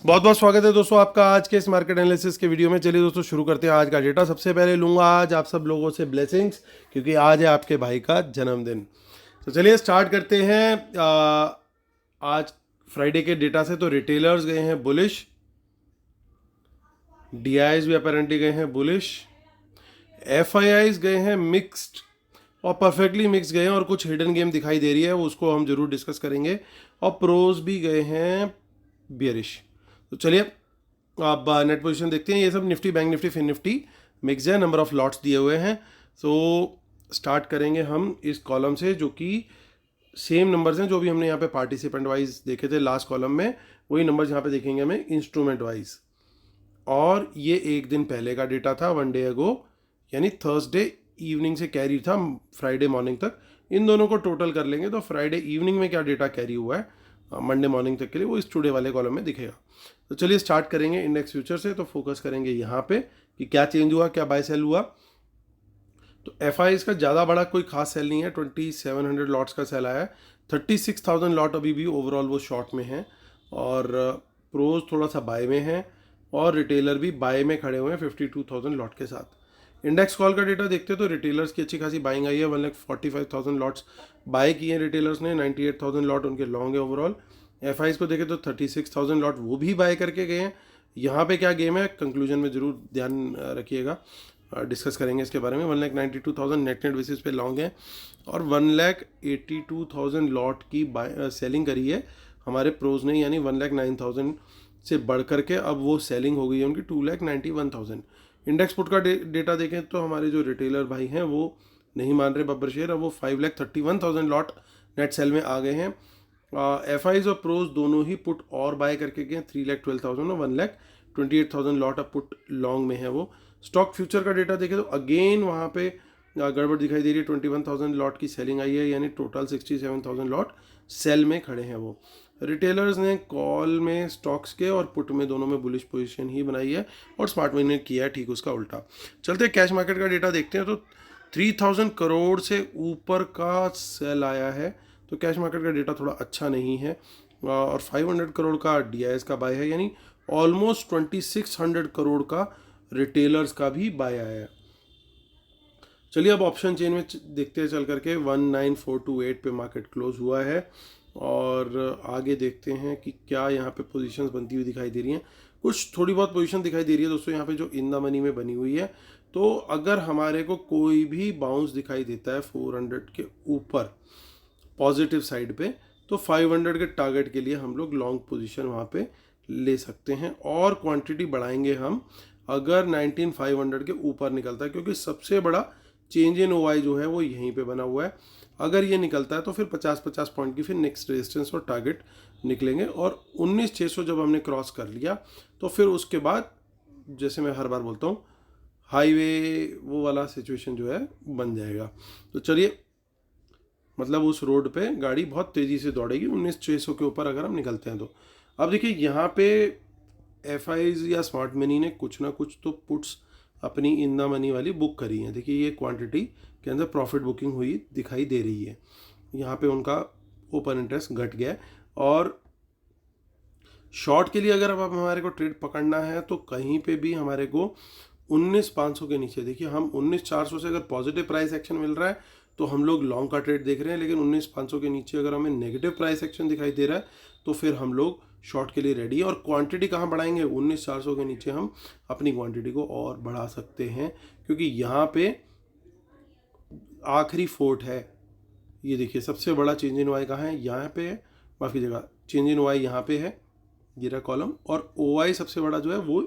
बहुत बहुत स्वागत है दोस्तों आपका आज के इस मार्केट एनालिसिस के वीडियो में। चलिए दोस्तों शुरू करते हैं आज का डेटा। सबसे पहले लूंगा आज आप सब लोगों से ब्लेसिंग्स, क्योंकि आज है आपके भाई का जन्मदिन। तो चलिए स्टार्ट करते हैं आज फ्राइडे के डेटा से। तो रिटेलर्स गए हैं बुलिश, डीआईज भी अपेरेंटली गए हैं बुलिश, एफआईआईज गए हैं मिक्स्ड और परफेक्टली मिक्स गए हैं, और कुछ हिडन गेम दिखाई दे रही है, उसको हम जरूर डिस्कस करेंगे। और प्रोज भी गए हैं बियरिश। तो चलिए आप नेट पोजीशन देखते हैं। ये सब Nifty, bank Nifty, fin Nifty mix है, नंबर ऑफ लॉट्स दिए हुए हैं। तो स्टार्ट करेंगे हम इस कॉलम से, जो कि सेम नंबर्स हैं जो भी हमने यहाँ पे पार्टिसिपेंट वाइज देखे थे लास्ट कॉलम में, वही नंबर्स यहाँ पे देखेंगे हमें इंस्ट्रूमेंट वाइज। और ये एक दिन पहले का डेटा था, वन डे अगो, यानी थर्सडे इवनिंग से कैरी था फ्राइडे मॉर्निंग तक। इन दोनों को टोटल कर लेंगे तो फ्राइडे इवनिंग में क्या डेटा कैरी हुआ है मंडे मॉर्निंग तक के लिए, वो इस टुडे वाले कॉलम में दिखेगा। तो चलिए स्टार्ट करेंगे इंडेक्स फ्यूचर से। तो फोकस करेंगे यहाँ पे कि क्या चेंज हुआ, क्या बाय सेल हुआ। तो एफ आई का ज़्यादा बड़ा कोई खास सेल नहीं है, 2700 लॉट्स का सेल आया है। 36,000 लॉट अभी भी ओवरऑल वो शॉर्ट में है, और प्रोज थोड़ा सा बाय में है, और रिटेलर भी बाय में खड़े हुए हैं 52,000 लॉट के साथ। इंडेक्स कॉल का डेटा देखते हैं तो रिटेलर्स की अच्छी खासी बाइंग आई है। 1,45,000 लॉट्स बाय किए हैं रिटेलर्स ने, 98,000 लॉट उनके लॉन्ग है ओवरऑल। एफ को देखें तो 36,000 लॉट वो भी बाय करके गए हैं। यहाँ पे क्या गेम है, कंक्लूजन में जरूर ध्यान रखिएगा, डिस्कस करेंगे इसके बारे में। 1,92,000 नेट बेसिस पे लॉन्ग है, और 1,82,000 लॉट की सेलिंग करी है हमारे प्रोज ने, यानी 1,09,000 से बढ़ करके अब वो सेलिंग हो गई है उनकी 2,91,000। इंडेक्स पुट का डेटा देखें तो हमारे जो रिटेलर भाई हैं वो नहीं मान रहे बब्बर शेयर, अब वो 5,31,000 लॉट नेट सेल में आ गए हैं। एफ आईज और प्रोज दोनों ही पुट और बाय करके गए, 3,12,000 और 1,28,000 लॉट अब पुट लॉन्ग में है वो। स्टॉक फ्यूचर का डेटा देखें तो अगेन वहाँ पे गड़बड़ दिखाई दे रही है। 21,000 लॉट की सेलिंग आई है, यानी टोटल 67,000 लॉट सेल में खड़े हैं वो। रिटेलर्स ने कॉल में स्टॉक्स के और पुट में दोनों में बुलिश पोजीशन ही बनाई है, और स्मार्ट मनी ने किया है ठीक उसका उल्टा। चलते कैश मार्केट का डेटा देखते हैं। तो 3,000 करोड़ से ऊपर का सेल आया है, तो कैश मार्केट का डेटा थोड़ा अच्छा नहीं है। और 500 करोड़ का डीआईएस का बाय है, यानी ऑलमोस्ट 2,600 करोड़ का रिटेलर्स का भी बाय आया है। चलिए अब ऑप्शन चेन में देखते हैं चल करके। 19,428 पे मार्केट क्लोज हुआ है, और आगे देखते हैं कि क्या यहाँ पे पोजीशंस बनती हुई दिखाई दे रही हैं। कुछ थोड़ी बहुत पोजीशन दिखाई दे रही है दोस्तों यहाँ पे जो इन द मनी में बनी हुई है। तो अगर हमारे को कोई भी बाउंस दिखाई देता है 400 के ऊपर पॉजिटिव साइड पे, तो 500 के टारगेट के लिए हम लोग लॉन्ग पोजीशन वहाँ पे ले सकते हैं, और क्वांटिटी बढ़ाएंगे हम अगर 19,500 के ऊपर निकलता है, क्योंकि सबसे बड़ा चेंज इन ओआई जो है वो यहीं पे बना हुआ है। अगर ये निकलता है तो फिर 50-50 पॉइंट की फिर नेक्स्ट रेजिस्टेंस और टारगेट निकलेंगे, और 19,600 जब हमने क्रॉस कर लिया तो फिर उसके बाद, जैसे मैं हर बार बोलता हूँ, हाईवे वो वाला सिचुएशन जो है बन जाएगा। तो चलिए, मतलब उस रोड पे गाड़ी बहुत तेज़ी से दौड़ेगी 19,600 के ऊपर अगर हम निकलते हैं तो। अब देखिए यहाँ पे एफ या स्मार्ट मनी ने कुछ ना कुछ तो पुट्स अपनी इन द मनी वाली बुक करी है। देखिए ये क्वांटिटी के अंदर प्रॉफिट बुकिंग हुई दिखाई दे रही है। यहाँ पे उनका ओपन इंटरेस्ट घट गया है, और शॉर्ट के लिए अगर अब हमारे को ट्रेड पकड़ना है तो कहीं पे भी हमारे को 19,500 के नीचे, देखिए हम 19,400 से अगर पॉजिटिव प्राइस एक्शन मिल रहा है तो हम लोग लॉन्ग का ट्रेड देख रहे हैं, लेकिन 19,500 के नीचे अगर हमें नेगेटिव प्राइस एक्शन दिखाई दे रहा है तो फिर हम लोग शॉर्ट के लिए रेडी है। और क्वांटिटी कहाँ बढ़ाएंगे, 19,400 के नीचे हम अपनी क्वांटिटी को और बढ़ा सकते हैं, क्योंकि यहाँ पे आखिरी फोर्ट है। ये देखिए सबसे बड़ा चेंज इन वाई कहाँ है, यहाँ पे है, माफ़ी जगह चेंज इन वाई यहाँ पे है, ये रहा कॉलम, और ओ आई सबसे बड़ा जो है वो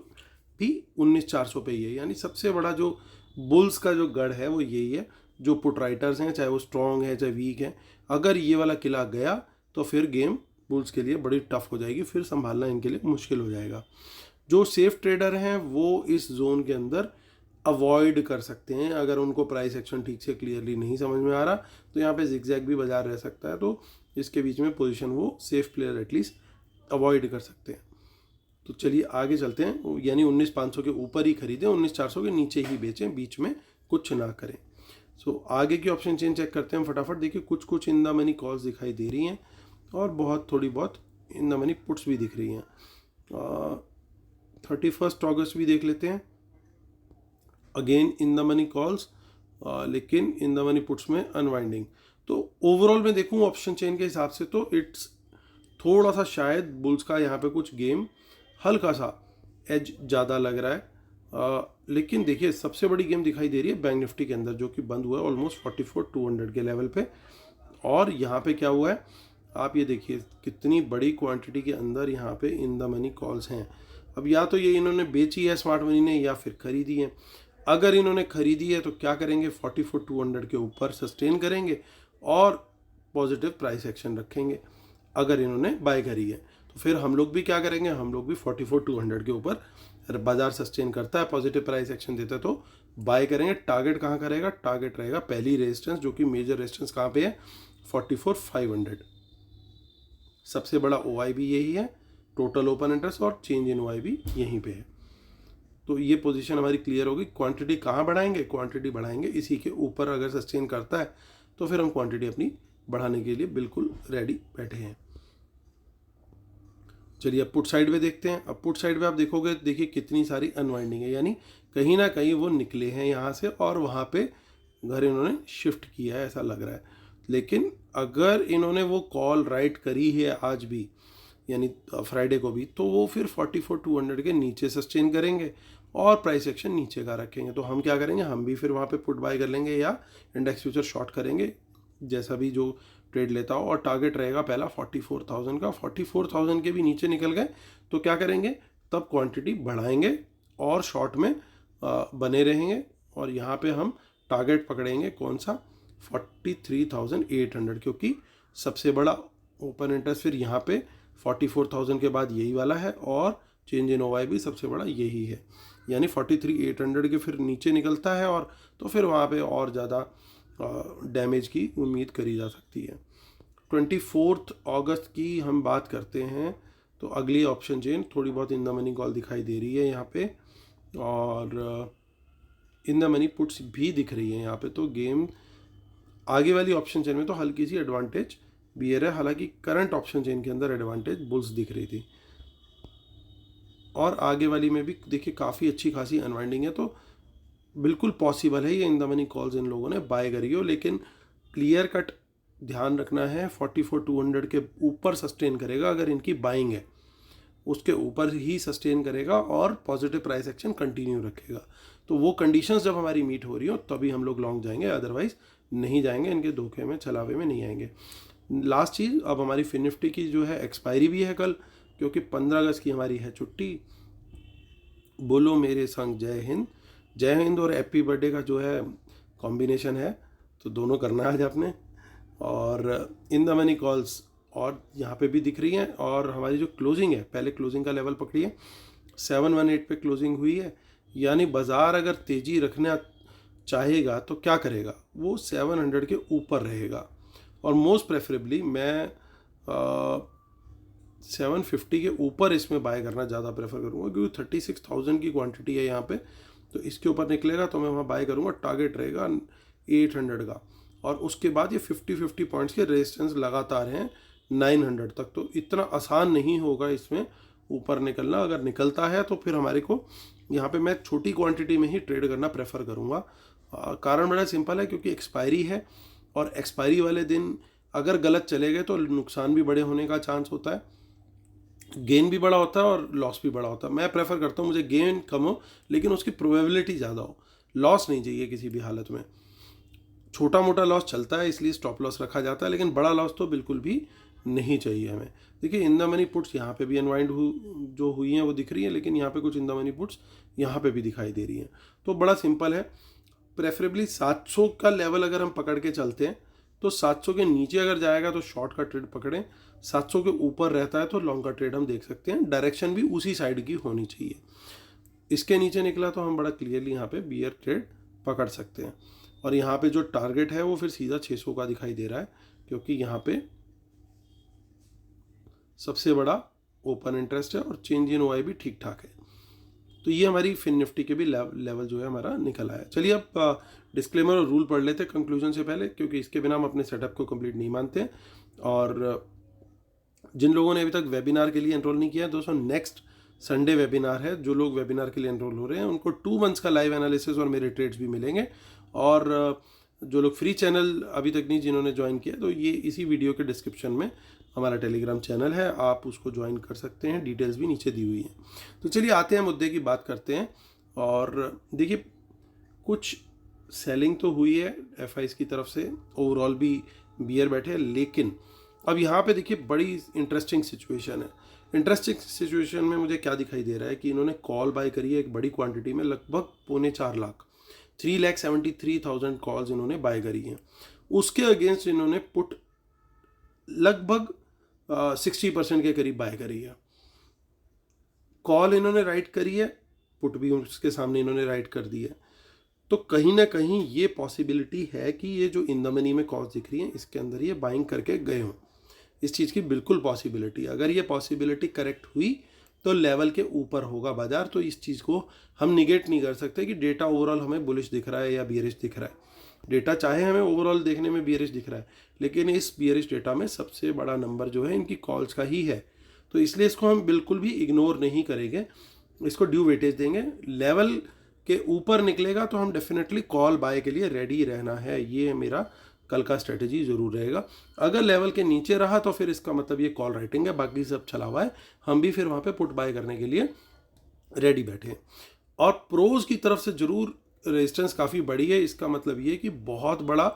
भी 19,400 पे ही है। यानी सबसे बड़ा जो बुल्स का जो गढ़ है वो यही है। जो पुट राइटर्स हैं, चाहे वो स्ट्रॉन्ग है चाहे वीक है, अगर ये वाला किला गया तो फिर गेम बुल्स के लिए बड़ी टफ हो जाएगी, फिर संभालना इनके लिए मुश्किल हो जाएगा। जो सेफ ट्रेडर हैं वो इस जोन के अंदर अवॉइड कर सकते हैं, अगर उनको प्राइस एक्शन ठीक से क्लियरली नहीं समझ में आ रहा तो यहाँ पे जिगजैग भी बाजार रह सकता है, तो इसके बीच में पोजीशन वो सेफ प्लेयर एटलीस्ट अवॉइड कर सकते हैं। तो चलिए आगे चलते हैं, यानी 19,500 के ऊपर ही खरीदें, 19,400 के नीचे ही बेचें, बीच में कुछ ना करें। सो आगे की ऑप्शन चेन चेक करते हैं फटाफट। देखिए कुछ कुछ इन द मनी कॉल्स दिखाई दे रही हैं, और बहुत थोड़ी बहुत इन द मनी पुट्स भी दिख रही हैं। 31 अगस्त भी देख लेते हैं, again in the money calls, लेकिन इन द मनी पुट्स में अनवाइंडिंग। तो ओवरऑल मैं देखूँ ऑप्शन चेन के हिसाब से तो इट्स थोड़ा सा शायद बुल्स का यहाँ पे कुछ गेम हल्का सा एज ज़्यादा लग रहा है। लेकिन देखिए सबसे बड़ी गेम दिखाई दे रही है बैंक निफ्टी के अंदर, जो कि बंद हुआ है ऑलमोस्ट 44,200 के लेवल पे। और यहाँ पे क्या हुआ है, आप ये देखिए कितनी बड़ी क्वांटिटी के अंदर यहाँ पे इन द मनी कॉल्स हैं। अब या तो ये इन्होंने बेची है स्मार्ट मनी ने, या फिर खरीदी है। अगर इन्होंने खरीदी है तो क्या करेंगे, 44,200 के ऊपर सस्टेन करेंगे और पॉजिटिव प्राइस एक्शन रखेंगे। अगर इन्होंने बाय करी है तो फिर हम लोग भी क्या करेंगे, हम लोग भी 44,200 के ऊपर, बाजार सस्टेन करता है पॉजिटिव प्राइस एक्शन देता है तो बाय करेंगे। टारगेट कहाँ करेगा, टारगेट रहेगा पहली रेजिस्टेंस, जो कि मेजर रेजिस्टेंस कहाँ पे है, 44,500। सबसे बड़ा OI भी यही है, टोटल ओपन इंटरेस्ट और चेंज इन OI भी यहीं पे है। तो ये पोजीशन हमारी क्लियर होगी। क्वांटिटी कहाँ बढ़ाएंगे, क्वांटिटी बढ़ाएंगे इसी के ऊपर, अगर सस्टेन करता है तो फिर हम क्वांटिटी अपनी बढ़ाने के लिए बिल्कुल रेडी बैठे हैं। चलिए अब पुट साइड में देखते हैं। अब पुट साइड में आप देखोगे, देखिए कितनी सारी अनवाइंडिंग है, यानी कहीं ना कहीं वो निकले हैं यहाँ से और वहाँ पे घर इन्होंने शिफ्ट किया है ऐसा लग रहा है। लेकिन अगर इन्होंने वो कॉल राइट करी है आज भी, यानी फ्राइडे को भी, तो वो फिर 44,200 के नीचे सस्टेन करेंगे और प्राइस एक्शन नीचे का रखेंगे। तो हम क्या करेंगे, हम भी फिर वहाँ पे पुट बाय कर लेंगे या इंडेक्स फ्यूचर शॉर्ट करेंगे, जैसा भी जो ट्रेड लेता हो। और टारगेट रहेगा पहला 44,000 का। 44,000 के भी नीचे निकल गए तो क्या करेंगे, तब क्वांटिटी बढ़ाएंगे और शॉर्ट में बने रहेंगे। और यहाँ पे हम टारगेट पकड़ेंगे कौन सा, 43,800, क्योंकि सबसे बड़ा ओपन इंटरेस्ट फिर यहाँ पे 44,000 के बाद यही वाला है और चेंज इन OI भी सबसे बड़ा यही है, यानी 43,800 के फिर नीचे निकलता है और तो फिर वहाँ पे और ज़्यादा डैमेज की उम्मीद करी जा सकती है। 24 अगस्त की हम बात करते हैं तो अगली ऑप्शन चेन थोड़ी बहुत इन द मनी कॉल दिखाई दे रही है यहाँ पे, और इन द मनी पुट्स भी दिख रही है यहाँ पे। तो गेम आगे वाली ऑप्शन चेन में तो हल्की सी एडवांटेज बियर है, हालांकि करंट ऑप्शन चेन के अंदर एडवांटेज बुल्स दिख रही थी। और आगे वाली में भी देखिए काफ़ी अच्छी खासी अनवाइंडिंग है, तो बिल्कुल पॉसिबल है ये in the money calls in लोगों ने बाय करी हो। लेकिन क्लियर कट ध्यान रखना है, 44,200 के ऊपर सस्टेन करेगा अगर इनकी बाइंग है, उसके ऊपर ही सस्टेन करेगा और पॉजिटिव प्राइस एक्शन कंटिन्यू रखेगा। तो वो कंडीशंस जब हमारी मीट हो रही हो तभी हम लोग लॉन्ग जाएंगे, अदरवाइज नहीं जाएंगे, इनके धोखे में छलावे में नहीं आएंगे। लास्ट चीज़, अब हमारी फिन निफ्टी की जो है एक्सपायरी भी है कल, क्योंकि 15 अगस्त की हमारी है छुट्टी। बोलो मेरे संग जय हिंद। जय हिंद और हैप्पी बर्थडे का जो है कॉम्बिनेशन है, तो दोनों करना है आज आपने। और इन द मनी कॉल्स और यहाँ पे भी दिख रही हैं। और हमारी जो क्लोजिंग है, पहले क्लोजिंग का लेवल पकड़िए, 718 पे क्लोजिंग हुई है, यानी बाज़ार अगर तेज़ी रखना चाहेगा तो क्या करेगा, वो 700 के ऊपर रहेगा। और मोस्ट प्रेफरेबली मैं 750 के ऊपर इसमें बाय करना ज़्यादा प्रेफर करूँगा, क्योंकि 36,000 की क्वांटिटी है यहाँ पे, तो इसके ऊपर निकलेगा तो मैं वहाँ बाय करूँगा। टारगेट रहेगा 800 का, और उसके बाद ये 50-50 पॉइंट्स के रेजिस्टेंस लगातार हैं 900 तक। तो इतना आसान नहीं होगा इसमें ऊपर निकलना। अगर निकलता है तो फिर हमारे को यहाँ पे मैं छोटी क्वांटिटी में ही ट्रेड करना प्रेफर करूँगा। कारण बड़ा सिंपल है, क्योंकि एक्सपायरी है और एक्सपायरी वाले दिन अगर गलत चले गए तो नुकसान भी बड़े होने का चांस होता है, गेन भी बड़ा होता है और लॉस भी बड़ा होता है। मैं प्रेफर करता हूँ मुझे गेन कम हो लेकिन उसकी प्रोबेबिलिटी ज़्यादा हो, लॉस नहीं चाहिए किसी भी हालत में। छोटा मोटा लॉस चलता है इसलिए स्टॉप लॉस रखा जाता है, लेकिन बड़ा लॉस तो बिल्कुल भी नहीं चाहिए हमें। देखिए इन द मनी पुट्स यहाँ पे भी अनवाइंड जो हुई हैं वो दिख रही है, लेकिन यहाँ पे कुछ इन द मनी पुट्स यहाँ पे भी दिखाई दे रही हैं। तो बड़ा सिंपल है, प्रेफरेबली 700 का लेवल अगर हम पकड़ के चलते हैं तो 700 के नीचे अगर जाएगा तो शॉर्ट का ट्रेड पकड़ें, 700 के ऊपर रहता है तो लॉन्ग का ट्रेड हम देख सकते हैं। डायरेक्शन भी उसी साइड की होनी चाहिए। इसके नीचे निकला तो हम बड़ा क्लियरली यहाँ पे बियर ट्रेड पकड़ सकते हैं। और यहाँ पे जो टारगेट है वो फिर सीधा 600 का दिखाई दे रहा है, क्योंकि यहाँ पे सबसे बड़ा ओपन इंटरेस्ट है और चेंज इन OI भी ठीक ठाक है। तो ये हमारी फिन निफ्टी के भी लेवल जो है हमारा निकल आया। चलिए अब डिस्क्लेमर और रूल पढ़ लेते हैं कंक्लूजन से पहले, क्योंकि इसके बिना हम अपने सेटअप को कंप्लीट नहीं मानते हैं। और जिन लोगों ने अभी तक वेबिनार के लिए एनरोल नहीं किया है दोस्तों, नेक्स्ट संडे वेबिनार है। जो लोग वेबिनार के लिए एनरोल हो रहे हैं उनको 2 मंथ्स का लाइव एनालिसिस और मेरे ट्रेड्स भी मिलेंगे। और जो लोग फ्री चैनल अभी तक नहीं जिन्होंने ज्वाइन किया, तो ये इसी वीडियो के डिस्क्रिप्शन में हमारा टेलीग्राम चैनल है, आप उसको ज्वाइन कर सकते हैं, डिटेल्स भी नीचे दी हुई हैं। तो चलिए आते हैं मुद्दे की बात करते हैं। और देखिए, कुछ सेलिंग तो हुई है एफआईज की तरफ से, ओवरऑल भी बियर बैठे हैं, लेकिन अब यहाँ पे देखिए बड़ी इंटरेस्टिंग सिचुएशन है। इंटरेस्टिंग सिचुएशन में मुझे क्या दिखाई दे रहा है कि इन्होंने कॉल बाय करी है एक बड़ी क्वांटिटी में, लगभग 3.25 लाख, 3,73,000 कॉल्स इन्होंने बाय करी हैं। उसके अगेंस्ट इन्होंने पुट लगभग 60% के करीब बाय करी है। कॉल इन्होंने राइट करी है, पुट भी उसके सामने इन्होंने राइट कर दी है। तो कहीं ना कहीं ये पॉसिबिलिटी है कि ये जो इन द मनी में कॉल्स दिख रही हैं इसके अंदर ये बाइंग करके गए हों। इस चीज़ की बिल्कुल पॉसिबिलिटी, अगर ये पॉसिबिलिटी करेक्ट हुई तो लेवल के ऊपर होगा बाजार। तो इस चीज़ को हम निगेट नहीं कर सकते कि डेटा ओवरऑल हमें बुलिश दिख रहा है या बियरिश दिख रहा है। डेटा चाहे हमें ओवरऑल देखने में बियरिश दिख रहा है, लेकिन इस बियरिश डेटा में सबसे बड़ा नंबर जो है इनकी कॉल्स का ही है। तो इसलिए इसको हम बिल्कुल भी इग्नोर नहीं करेंगे, इसको ड्यू वेटेज देंगे। लेवल के ऊपर निकलेगा तो हम डेफिनेटली कॉल बाय के लिए रेडी रहना है, ये मेरा कल का स्ट्रेटजी ज़रूर रहेगा। अगर लेवल के नीचे रहा तो फिर इसका मतलब ये कॉल राइटिंग है, बाकी सब चला हुआ है, हम भी फिर वहाँ पे पुट बाय करने के लिए रेडी बैठे हैं। और प्रोज की तरफ से ज़रूर रेजिस्टेंस काफ़ी बड़ी है, इसका मतलब ये कि बहुत बड़ा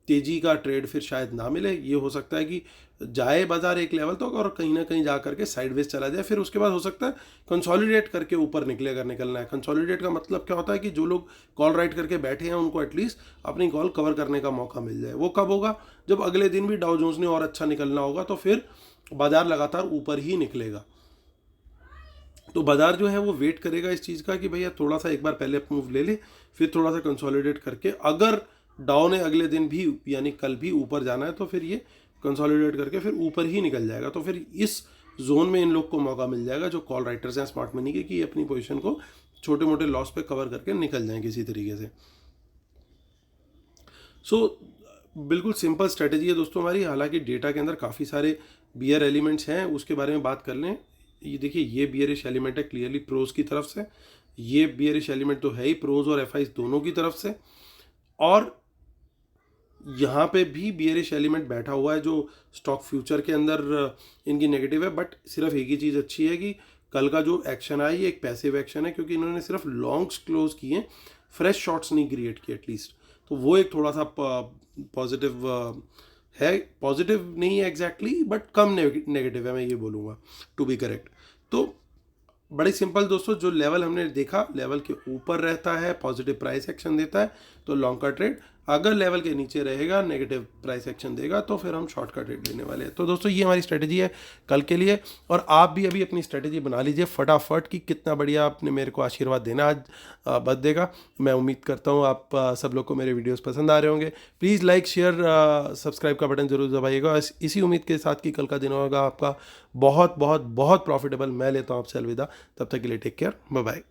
तेज़ी का ट्रेड फिर शायद ना मिले। ये हो सकता है कि जाए बाजार एक लेवल तक और कहीं ना कहीं जा करके साइडवेज चला जाए, फिर उसके बाद हो सकता है कंसोलिडेट करके ऊपर निकलेगा, निकलना है। कंसोलिडेट का मतलब क्या होता है कि जो लोग कॉल राइट करके बैठे हैं उनको एटलीस्ट अपनी कॉल कवर करने का मौका मिल जाए। वो कब होगा? जब अगले दिन भी डाउ जोन्स ने और अच्छा निकलना होगा, तो फिर बाजार लगातार ऊपर ही निकलेगा। तो बाजार जो है वो वेट करेगा इस चीज़ का कि भैया थोड़ा सा एक बार पहले मूव ले ले, फिर थोड़ा सा कंसोलिडेट करके, अगर डाउन है अगले दिन भी यानी कल भी ऊपर जाना है तो फिर ये कंसोलिडेट करके फिर ऊपर ही निकल जाएगा। तो फिर इस जोन में इन लोग को मौका मिल जाएगा जो कॉल राइटर्स हैं स्मार्ट मनी के, कि अपनी पोजीशन को छोटे मोटे लॉस पे कवर करके निकल जाएं किसी तरीके से। बिल्कुल सिंपल स्ट्रेटेजी है दोस्तों हमारी। हालांकि डेटा के अंदर काफ़ी सारे बियर एलिमेंट्स हैं, उसके बारे में बात कर लें। ये देखिए, ये बियरिश एलिमेंट है क्लियरली प्रोज की तरफ से, ये बियरिश एलिमेंट तो है ही प्रोज और एफआईज दोनों की तरफ से, और यहाँ पे भी बियरिश एलिमेंट बैठा हुआ है जो स्टॉक फ्यूचर के अंदर इनकी नेगेटिव है। बट सिर्फ एक ही चीज़ अच्छी है कि कल का जो एक्शन आया ये एक पैसिव एक्शन है, क्योंकि इन्होंने सिर्फ लॉन्ग्स क्लोज किए, फ्रेश शॉट्स नहीं क्रिएट किए एटलीस्ट। तो वो एक थोड़ा सा पॉजिटिव है, पॉजिटिव नहीं है एग्जैक्टली बट कम नेगेटिव है, मैं ये बोलूँगा टू बी करेक्ट। तो बड़ी सिंपल दोस्तों, जो लेवल हमने देखा लेवल के ऊपर रहता है पॉजिटिव प्राइस एक्शन देता है तो लॉन्ग का ट्रेड, अगर लेवल के नीचे रहेगा नेगेटिव प्राइस एक्शन देगा तो फिर हम शॉर्ट का ट्रेड लेने वाले हैं। तो दोस्तों ये हमारी स्ट्रेटजी है कल के लिए, और आप भी अभी अपनी स्ट्रेटजी बना लीजिए फटाफट कि कितना बढ़िया आपने मेरे को आशीर्वाद देना आज बर्थडे का। मैं उम्मीद करता हूँ आप सब लोग को मेरे वीडियोस पसंद आ रहे होंगे। प्लीज़ लाइक शेयर सब्सक्राइब का बटन जरूर दबाइएगा। इसी उम्मीद के साथ कि कल का दिन होगा आपका बहुत बहुत बहुत प्रॉफिटेबल। मैं लेता हूँ आपसे अलविदा, तब तक के लिए टेक केयर, बाय बाय।